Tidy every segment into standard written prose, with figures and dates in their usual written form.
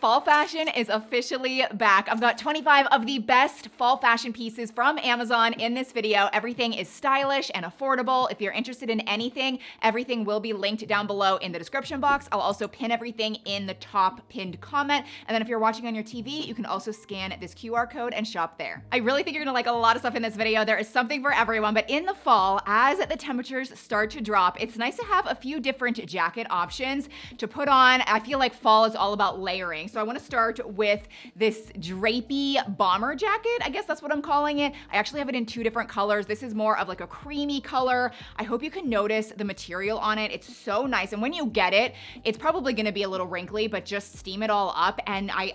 Fall fashion is officially back. I've got 25 of the best fall fashion pieces from Amazon in this video. Everything is stylish and affordable. If you're interested in anything, everything will be linked down below in the description box. I'll also pin everything in the top pinned comment. And then if you're watching on your TV, you can also scan this QR code and shop there. I really think you're gonna like a lot of stuff in this video. There is something for everyone, but in the fall, as the temperatures start to drop, it's nice to have a few different jacket options to put on. I feel like fall is all about layering. So I want to start with this drapey bomber jacket. I guess that's what I'm calling it. I actually have it in two different colors. This is more of like a creamy color. I hope you can notice the material on it. It's so nice. And when you get it, it's probably going to be a little wrinkly, but just steam it all up. And I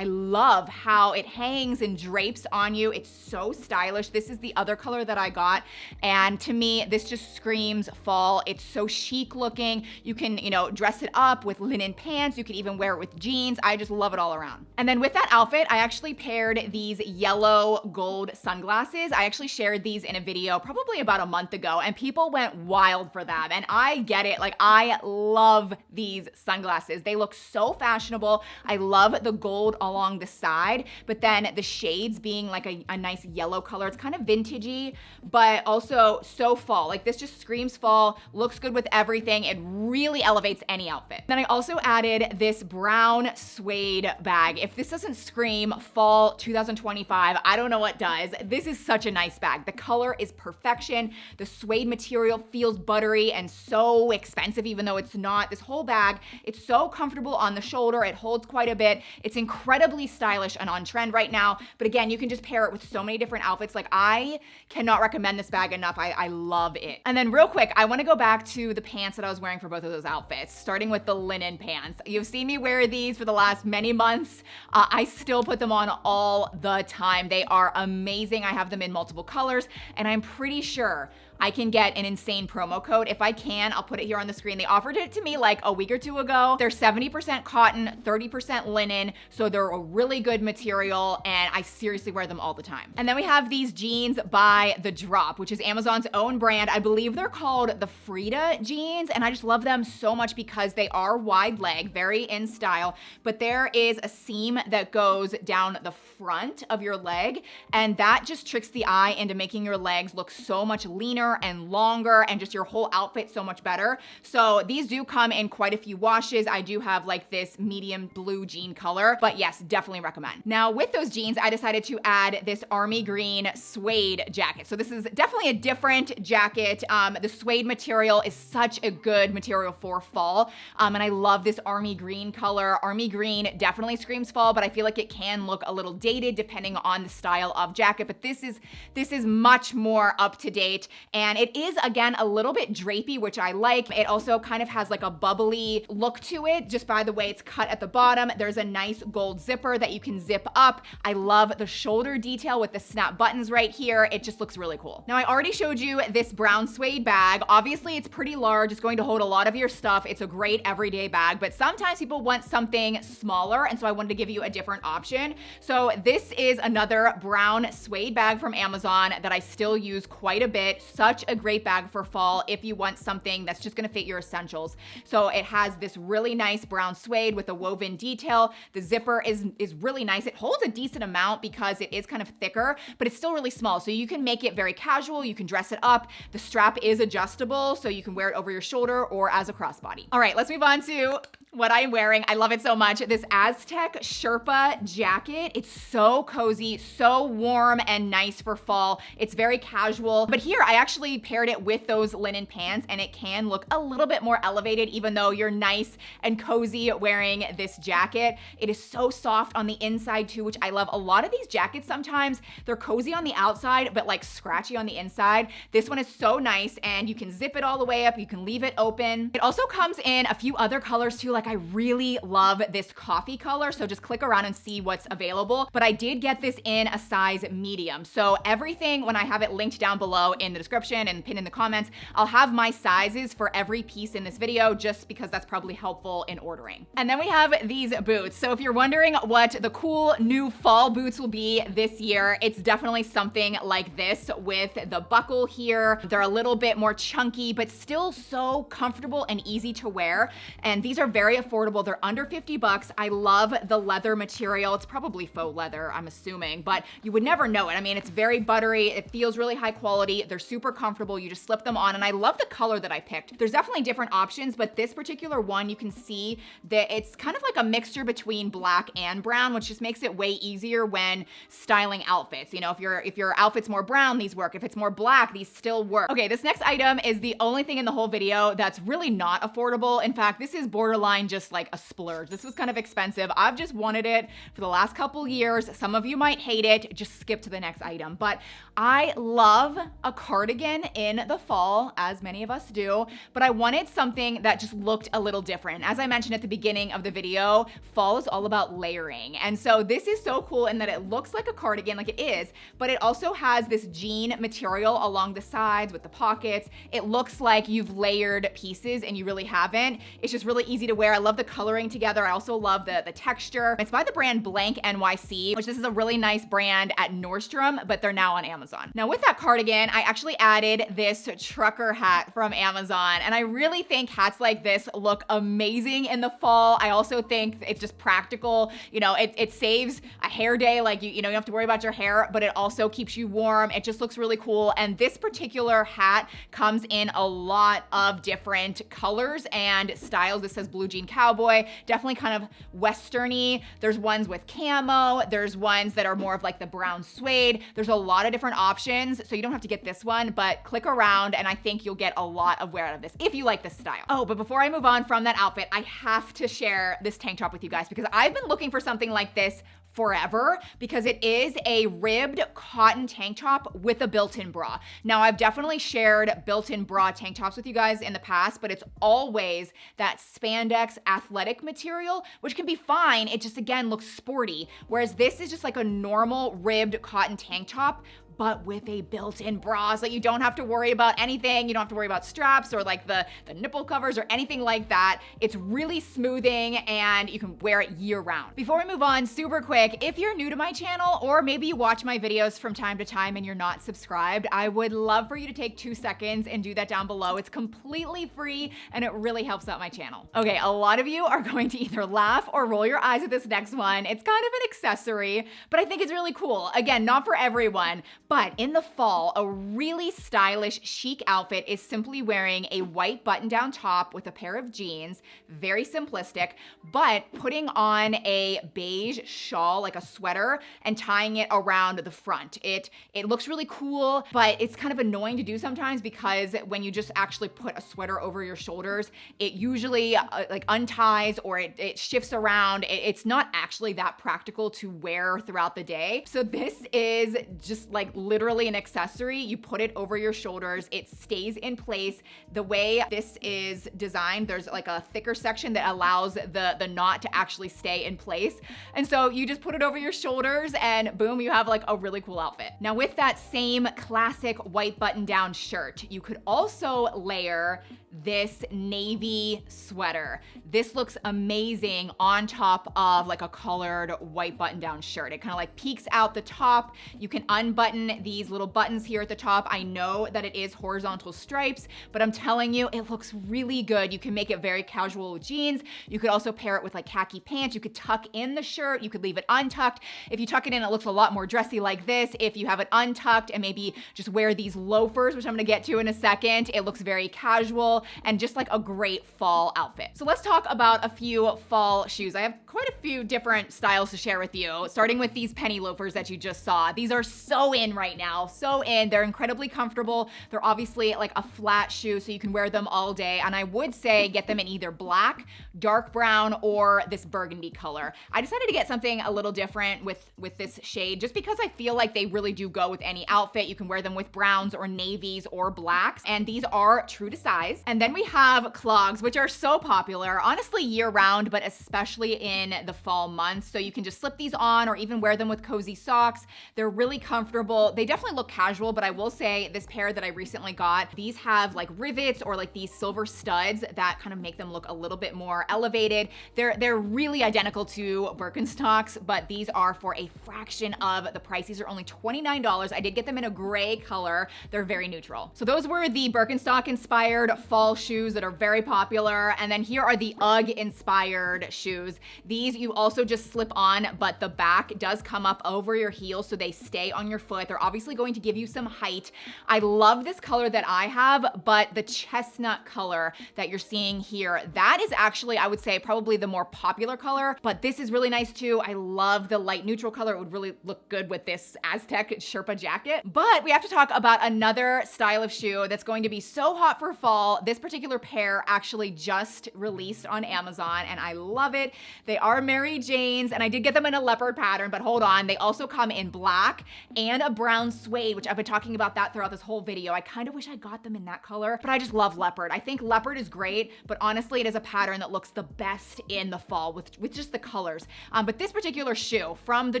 love how it hangs and drapes on you. It's so stylish. This is the other color that I got. And to me, this just screams fall. It's so chic looking. You can, dress it up with linen pants. You can even wear it with jeans. I just love it all around. And then with that outfit, I actually paired these yellow gold sunglasses. I actually shared these in a video probably about a month ago, and people went wild for them. And I get it. Like, I love these sunglasses. They look so fashionable. I love the gold along the side, but then the shades being like a nice yellow color. It's kind of vintagey, but also so fall. Like, this just screams fall, looks good with everything. It really elevates any outfit. Then I also added this brown suede bag. If this doesn't scream fall 2025, I don't know what does. This is such a nice bag. The color is perfection. The suede material feels buttery and so expensive, even though it's not. This whole bag, it's so comfortable on the shoulder. It holds quite a bit. It's incredibly stylish and on trend right now. But again, you can just pair it with so many different outfits. Like, I cannot recommend this bag enough. I love it. And then real quick, I want to go back to the pants that I was wearing for both of those outfits, starting with the linen pants. You've seen me wear these for the last many months. I still put them on all the time. They are amazing. I have them in multiple colors, and I'm pretty sure I can get an insane promo code. If I can, I'll put it here on the screen. They offered it to me like a week or two ago. They're 70% cotton, 30% linen, so they're a really good material, and I seriously wear them all the time. And then we have these jeans by The Drop, which is Amazon's own brand. I believe they're called the Frida jeans, and I just love them so much because they are wide leg, very in style, but there is a seam that goes down the front of your leg, and that just tricks the eye into making your legs look so much leaner and longer, and just your whole outfit so much better. So these do come in quite a few washes. I do have like this medium blue jean color, but yes, definitely recommend. Now with those jeans, I decided to add this army green suede jacket. So this is definitely a different jacket. The suede material is such a good material for fall. And I love this army green color. Army green definitely screams fall, but I feel like it can look a little dated depending on the style of jacket. But this is much more up to date. And it is, again, a little bit drapey, which I like. It also kind of has like a bubbly look to it, just by the way it's cut at the bottom. There's a nice gold zipper that you can zip up. I love the shoulder detail with the snap buttons right here. It just looks really cool. Now, I already showed you this brown suede bag. Obviously, it's pretty large. It's going to hold a lot of your stuff. It's a great everyday bag, but sometimes people want something smaller, and so I wanted to give you a different option. So this is another brown suede bag from Amazon that I still use quite a bit. Such a great bag for fall if you want something that's just gonna fit your essentials. So it has this really nice brown suede with a woven detail. The zipper is really nice. It holds a decent amount because it is kind of thicker, but it's still really small. So you can make it very casual. You can dress it up. The strap is adjustable, so you can wear it over your shoulder or as a crossbody. All right, let's move on to what I'm wearing. I love it so much. This Aztec Sherpa jacket. It's so cozy, so warm and nice for fall. It's very casual, but here I actually paired it with those linen pants, and it can look a little bit more elevated even though you're nice and cozy wearing this jacket. It is so soft on the inside too, which I love. A lot of these jackets, sometimes they're cozy on the outside, but like scratchy on the inside. This one is so nice, and you can zip it all the way up. You can leave it open. It also comes in a few other colors too. Like, I really love this coffee color, so just click around and see what's available. But I did get this in a size medium. So everything, when I have it linked down below in the description description and pin in the comments. I'll have my sizes for every piece in this video just because that's probably helpful in ordering. And then we have these boots. So if you're wondering what the cool new fall boots will be this year, it's definitely something like this with the buckle here. They're a little bit more chunky, but still so comfortable and easy to wear. And these are very affordable. They're under 50 bucks. I love the leather material. It's probably faux leather, I'm assuming, but you would never know it. I mean, it's very buttery. It feels really high quality. They're super comfortable. You just slip them on. And I love the color that I picked. There's definitely different options, but this particular one, you can see that it's kind of like a mixture between black and brown, which just makes it way easier when styling outfits. You know, if your outfit's more brown, these work. If it's more black, these still work. Okay, this next item is the only thing in the whole video that's really not affordable. In fact, this is borderline just like a splurge. This was kind of expensive. I've just wanted it for the last couple years. Some of you might hate it. Just skip to the next item. But I love a cardigan in the fall, as many of us do, but I wanted something that just looked a little different. As I mentioned at the beginning of the video, fall is all about layering. And so this is so cool in that it looks like a cardigan, like it is, but it also has this jean material along the sides with the pockets. It looks like you've layered pieces and you really haven't. It's just really easy to wear. I love the coloring together. I also love the texture. It's by the brand Blank NYC, which this is a really nice brand at Nordstrom, but they're now on Amazon. Now with that cardigan, I actually added this trucker hat from Amazon, and I really think hats like this look amazing in the fall. I also think it's just practical. You know, it saves a hair day, like you don't have to worry about your hair, but it also keeps you warm. It just looks really cool. And this particular hat comes in a lot of different colors and styles. This says blue jean cowboy, definitely kind of westerny. There's ones with camo. There's ones that are more of like the brown suede. There's a lot of different options. So you don't have to get this one, but click around and I think you'll get a lot of wear out of this if you like this style. Oh, but before I move on from that outfit, I have to share this tank top with you guys because I've been looking for something like this forever because it is a ribbed cotton tank top with a built-in bra. Now, I've definitely shared built-in bra tank tops with you guys in the past, but it's always that spandex athletic material, which can be fine. It just, again, looks sporty. Whereas this is just like a normal ribbed cotton tank top, but with a built-in bra, so you don't have to worry about anything. You don't have to worry about straps or like the nipple covers or anything like that. It's really smoothing and you can wear it year round. Before we move on, super quick, if you're new to my channel or maybe you watch my videos from time to time and you're not subscribed, I would love for you to take 2 seconds and do that down below. It's completely free and it really helps out my channel. Okay, a lot of you are going to either laugh or roll your eyes at this next one. It's kind of an accessory, but I think it's really cool. Again, not for everyone. But in the fall, a really stylish, chic outfit is simply wearing a white button-down top with a pair of jeans, very simplistic, but putting on a beige shawl, like a sweater, and tying it around the front. It looks really cool, but it's kind of annoying to do sometimes because when you just actually put a sweater over your shoulders, it usually like unties or it shifts around. It's not actually that practical to wear throughout the day. So this is just like literally an accessory. You put it over your shoulders. It stays in place. The way this is designed, there's like a thicker section that allows the knot to actually stay in place. And so you just put it over your shoulders and boom, you have like a really cool outfit. Now with that same classic white button down shirt, you could also layer this navy sweater. This looks amazing on top of like a colored white button down shirt. It kind of like peeks out the top. You can unbutton these little buttons here at the top. I know that it is horizontal stripes, but I'm telling you, it looks really good. You can make it very casual with jeans. You could also pair it with like khaki pants. You could tuck in the shirt. You could leave it untucked. If you tuck it in, it looks a lot more dressy like this. If you have it untucked and maybe just wear these loafers, which I'm gonna get to in a second, it looks very casual and just like a great fall outfit. So let's talk about a few fall shoes. I have quite a few different styles to share with you, starting with these penny loafers that you just saw. These are so in right now, so in. They're incredibly comfortable. They're obviously like a flat shoe, so you can wear them all day. And I would say get them in either black, dark brown, or this burgundy color. I decided to get something a little different with this shade, just because I feel like they really do go with any outfit. You can wear them with browns or navies or blacks, and these are true to size. And And then we have clogs, which are so popular, honestly year round, but especially in the fall months. So you can just slip these on or even wear them with cozy socks. They're really comfortable. They definitely look casual, but I will say this pair that I recently got, these have like rivets or like these silver studs that kind of make them look a little bit more elevated. They're really identical to Birkenstocks, but these are for a fraction of the price. These are only $29. I did get them in a gray color. They're very neutral. So those were the Birkenstock inspired fall shoes that are very popular. And then here are the UGG inspired shoes. These you also just slip on, but the back does come up over your heel so they stay on your foot. They're obviously going to give you some height. I love this color that I have, but the chestnut color that you're seeing here, that is actually, I would say, probably the more popular color, but this is really nice too. I love the light neutral color. It would really look good with this Aztec Sherpa jacket. But we have to talk about another style of shoe that's going to be so hot for fall. This particular pair actually just released on Amazon and I love it. They are Mary Jane's and I did get them in a leopard pattern, but hold on. They also come in black and a brown suede, which I've been talking about that throughout this whole video. I kind of wish I got them in that color, but I just love leopard. I think leopard is great, but honestly, it is a pattern that looks the best in the fall with just the colors. But this particular shoe from the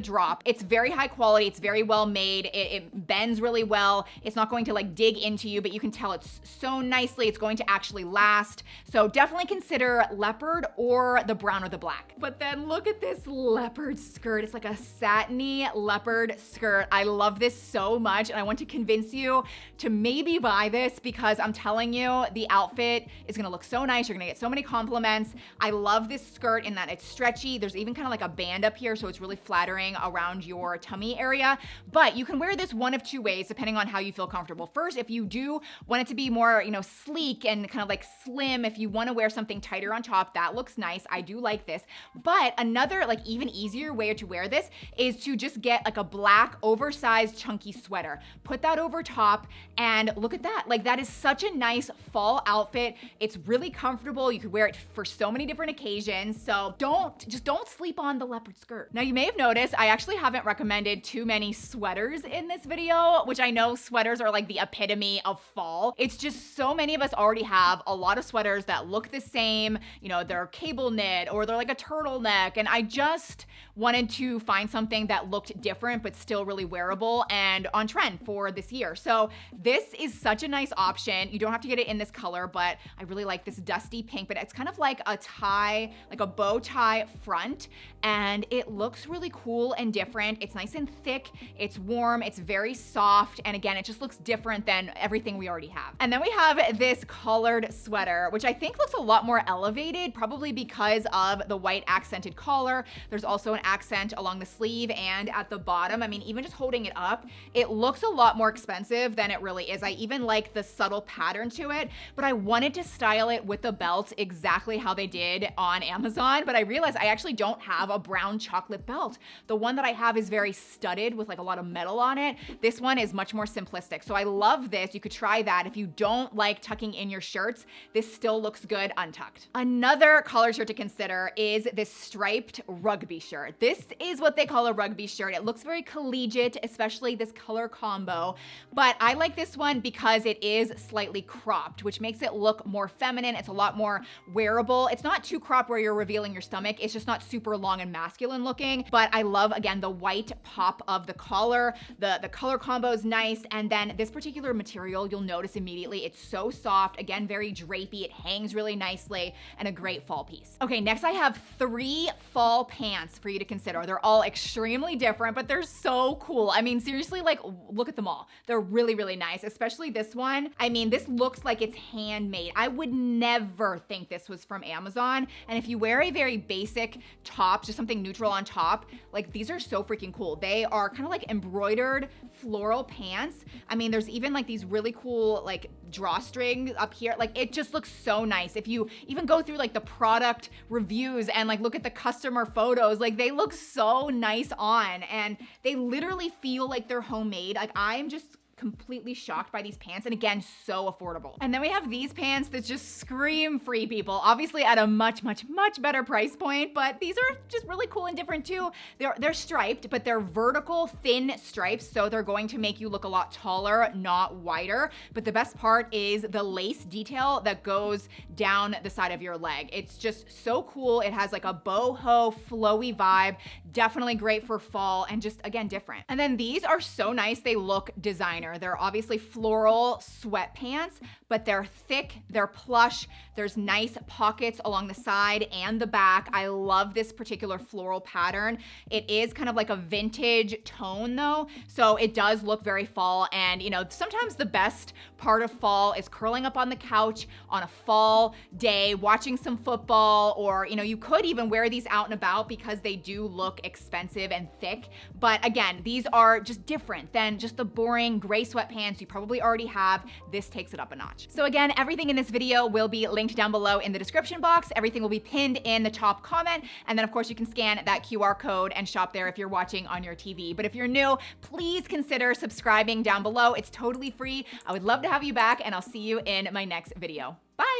drop, it's very high quality. It's very well made. It bends really well. It's not going to like dig into you, but you can tell it's sewn nicely. It's going to actually last. So definitely consider leopard or the brown or the black. But then look at this leopard skirt. It's like a satiny leopard skirt. I love this so much. And I want to convince you to maybe buy this because I'm telling you, the outfit is gonna look so nice. You're gonna get so many compliments. I love this skirt in that it's stretchy. There's even kind of like a band up here, so it's really flattering around your tummy area. But you can wear this one of two ways, depending on how you feel comfortable. First, if you do want it to be more, sleek and kind of like slim, if you want to wear something tighter on top, that looks nice. I do like this. But another like even easier way to wear this is to just get like a black oversized chunky sweater. Put that over top and look at that. Like that is such a nice fall outfit. It's really comfortable. You could wear it for so many different occasions. So don't sleep on the leopard skirt. Now you may have noticed I actually haven't recommended too many sweaters in this video, which I know sweaters are like the epitome of fall. It's just so many of us already have a lot of sweaters that look the same. They're cable knit or they're like a turtleneck. And I just wanted to find something that looked different, but still really wearable and on trend for this year. So this is such a nice option. You don't have to get it in this color, but I really like this dusty pink, but it's kind of like a tie, like a bow tie front. And it looks really cool and different. It's nice and thick. It's warm. It's very soft. And again, it just looks different than everything we already have. And then we have this collared sweater, which I think looks a lot more elevated, probably because of the white accented collar. There's also an accent along the sleeve and at the bottom. I mean, even just holding it up, it looks a lot more expensive than it really is. I even like the subtle pattern to it, but I wanted to style it with the belt exactly how they did on Amazon. But I realized I actually don't have a brown chocolate belt. The one that I have is very studded with like a lot of metal on it. This one is much more simplistic. So I love this. You could try that. If you don't like tucking in your shirts, this still looks good untucked. Another collar shirt to consider is this striped rugby shirt. This is what they call a rugby shirt. It looks very collegiate, especially this color combo, but I like this one because it is slightly cropped, which makes it look more feminine. It's a lot more wearable. It's not too cropped where you're revealing your stomach. It's just not super long and masculine looking, but I love, again, the white pop of the collar. The color combo is nice. And then this particular material, you'll notice immediately, it's so soft, again, very drapey. It hangs really nicely and a great fall piece. Okay, next I have 3 fall pants for you to consider. They're all extremely different, but they're so cool. I mean, seriously, like look at them all. They're really, really nice, especially this one. I mean, this looks like it's handmade. I would never think this was from Amazon. And if you wear a very basic top, just something neutral on top, like these are so freaking cool. They are kind of like embroidered floral pants. I mean, there's even like these really cool like drawstring up here. Like it just looks so nice. If you even go through like the product reviews and like look at the customer photos, like they look so nice on and they literally feel like they're homemade. Like I'm just completely shocked by these pants, and again, so affordable. And then we have these pants that just scream free people, obviously at a much better price point, but these are just really cool and different too. They're striped, but they're vertical thin stripes, so they're going to make you look a lot taller, not wider. But the best part is the lace detail that goes down the side of your leg. It's just so cool. It has like a boho flowy vibe, definitely great for fall and just again different. And then these are so nice. They look designer. They're obviously floral sweatpants, but they're thick, they're plush. There's nice pockets along the side and the back. I love this particular floral pattern. It is kind of like a vintage tone though, so it does look very fall. And you know, sometimes the best part of fall is curling up on the couch on a fall day, watching some football, or you know, you could even wear these out and about because they do look expensive and thick. But again, these are just different than just the boring gray sweatpants you probably already have. This takes it up a notch. So again, everything in this video will be linked down below in the description box. Everything will be pinned in the top comment. And then of course you can scan that QR code and shop there if you're watching on your TV. But if you're new, please consider subscribing down below. It's totally free. I would love to have you back, and I'll see you in my next video. Bye.